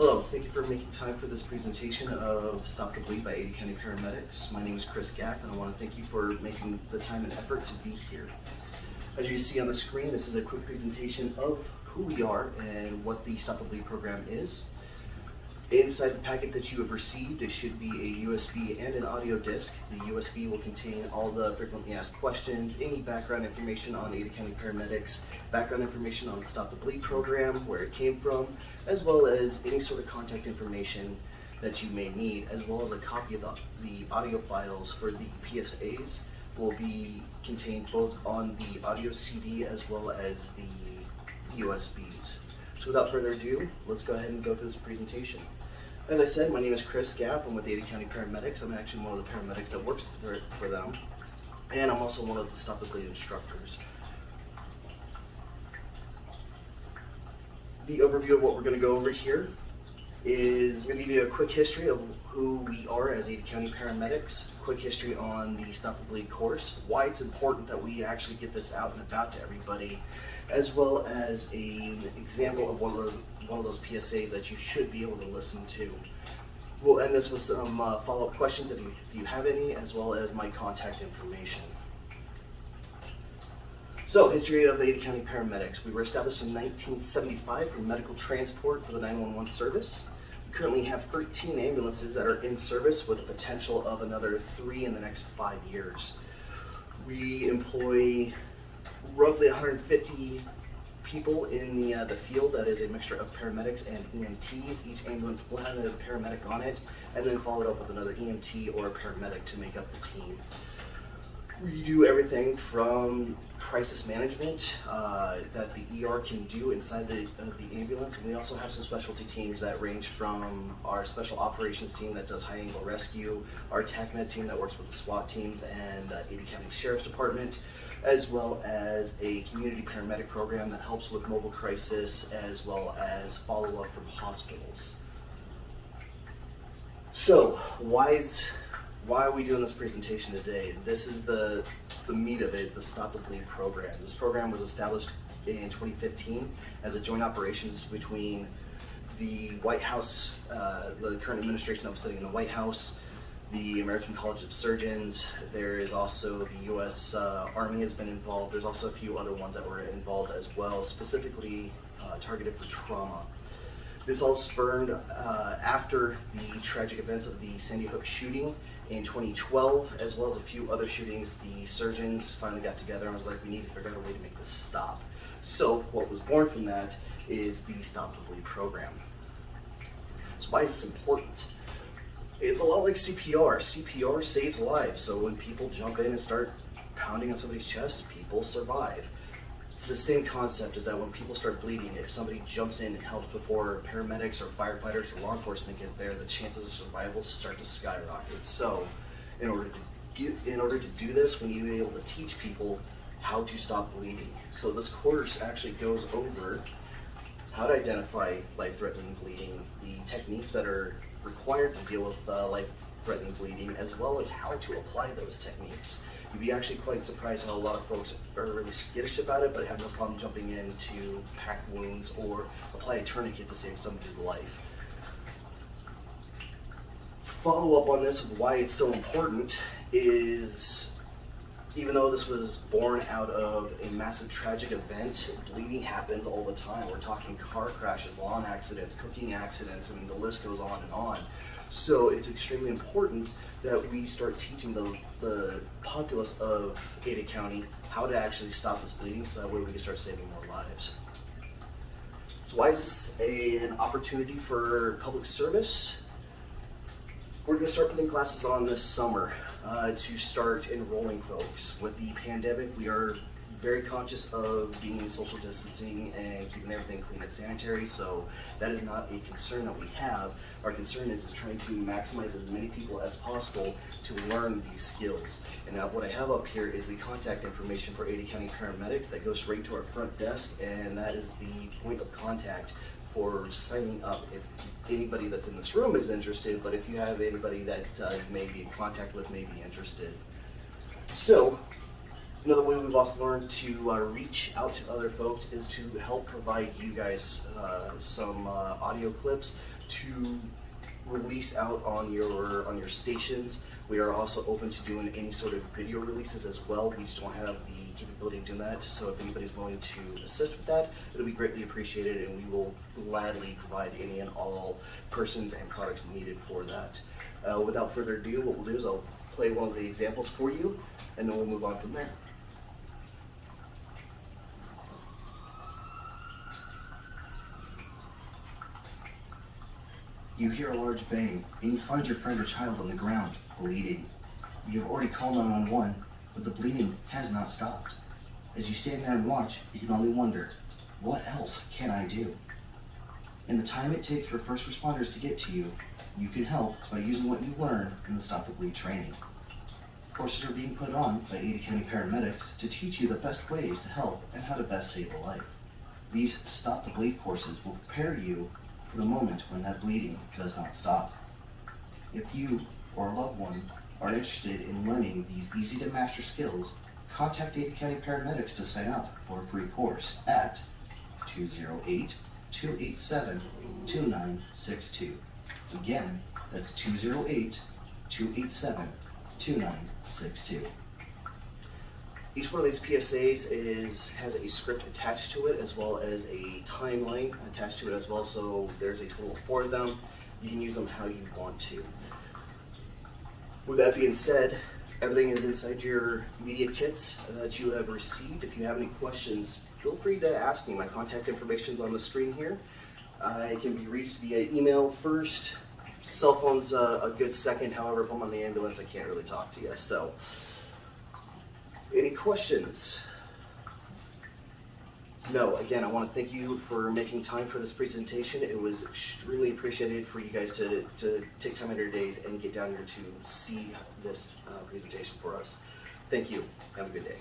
Hello, thank you for making time for this presentation of Stop the Bleed by Ada County Paramedics. My name is Chris Gapp, and I want to thank you for making the time and effort to be here. As you see on the screen, this is a quick presentation of who we are and what the Stop the Bleed program is. Inside the packet that you have received, it should be a USB and an audio disc. The USB will contain all the frequently asked questions, any background information on Ada County Paramedics, background information on the Stop the Bleed program, where it came from, as well as any sort of contact information that you may need, as well as a copy of the audio files for the PSAs will be contained both on the audio CD as well as the USBs. So without further ado, let's go ahead and go through this presentation. As I said, my name is Chris Gapp. I'm with Ada County Paramedics. I'm actually one of the paramedics that works for them, and I'm also one of the Stop the Bleed instructors. The overview of what we're going to go over here is going to give you a quick history of who we are as Ada County Paramedics, quick history on the Stop the Bleed course, why it's important that we actually get this out and about to everybody, as well as an example of one of those PSAs that you should be able to listen to. We'll end this with some follow-up questions if you have any, as well as my contact information. So, history of Ada County Paramedics. We were established in 1975 for medical transport for the 911 service. We currently have 13 ambulances that are in service with a potential of another 3 in the next 5 years. We employ roughly 150 people in the field. That is a mixture of paramedics and EMTs. Each ambulance will have a paramedic on it, and then followed up with another EMT or a paramedic to make up the team. We do everything from crisis management that the ER can do inside the ambulance. And we also have some specialty teams that range from our special operations team that does high angle rescue, our TACMED team that works with the SWAT teams and Ada County Sheriff's Department, as well as a community paramedic program that helps with mobile crisis as well as follow-up from hospitals. So why are we doing this presentation today? This is the meat of it, the Stop the Bleed program. This program was established in 2015 as a joint operations between the White House, the current administration that was sitting in the White House, the American College of Surgeons. There is also the U.S. Army has been involved. There's also a few other ones that were involved as well, specifically targeted for trauma. This all spurned after the tragic events of the Sandy Hook shooting in 2012, as well as a few other shootings. The surgeons finally got together and was like, we need to figure out a way to make this stop. So what was born from that is the Stop the Bleed program. So why is this important? It's a lot like CPR. CPR saves lives, so when people jump in and start pounding on somebody's chest, people survive. It's the same concept as that when people start bleeding, if somebody jumps in and helps before paramedics or firefighters or law enforcement get there, the chances of survival start to skyrocket. So in order to do this, we need to be able to teach people how to stop bleeding. So this course actually goes over how to identify life-threatening bleeding, the techniques that are required to deal with life-threatening bleeding, as well as how to apply those techniques. You'd be actually quite surprised how a lot of folks are really skittish about it, but have no problem jumping in to pack wounds or apply a tourniquet to save somebody's life. Follow up on this of why it's so important is, even though this was born out of a massive tragic event, bleeding happens all the time. We're talking car crashes, lawn accidents, cooking accidents, and the list goes on and on. So it's extremely important that we start teaching the populace of Ada County how to actually stop this bleeding, so that way we can start saving more lives. So why is this an opportunity for public service? We're going to start putting classes on this summer to start enrolling folks. With the pandemic, we are very conscious of being social distancing and keeping everything clean and sanitary, so that is not a concern that we have. Our concern is trying to maximize as many people as possible to learn these skills. And now what I have up here is the contact information for Ada County Paramedics that goes straight to our front desk, and that is the point of contact for signing up if anybody that's in this room is interested, but if you have anybody that you may be in contact with may be interested. So Another way we've also learned to reach out to other folks is to help provide you guys some audio clips to release out on your stations. We are also open to doing any sort of video releases as well. We just don't have the capability of doing that. So if anybody's willing to assist with that, it'll be greatly appreciated, and we will gladly provide any and all persons and products needed for that. Without further ado, what we'll do is I'll play one of the examples for you, and then we'll move on from there. You hear a large bang, and you find your friend or child on the ground, bleeding. You have already called 911, but the bleeding has not stopped. As you stand there and watch, you can only wonder, what else can I do? In the time it takes for first responders to get to you, you can help by using what you learn in the Stop the Bleed training. Courses are being put on by Ada County paramedics to teach you the best ways to help and how to best save a life. These Stop the Bleed courses will prepare you for the moment when that bleeding does not stop. If you or a loved one are interested in learning these easy to master skills, contact Ada County paramedics to sign up for a free course at 208-287-2962. Again, that's 208-287-2962. Each one of these PSAs has a script attached to it, as well as a timeline attached to it as well, so there's a total of 4 of them. You can use them how you want to. With that being said, everything is inside your media kits that you have received. If you have any questions, feel free to ask me. My contact information is on the screen here. I can be reached via email first. Cell phone's a good second, however, if I'm on the ambulance, I can't really talk to you. So, any questions? No, again, I want to thank you for making time for this presentation. It was extremely appreciated for you guys to take time out of your day and get down here to see this presentation for us. Thank you. Have a good day.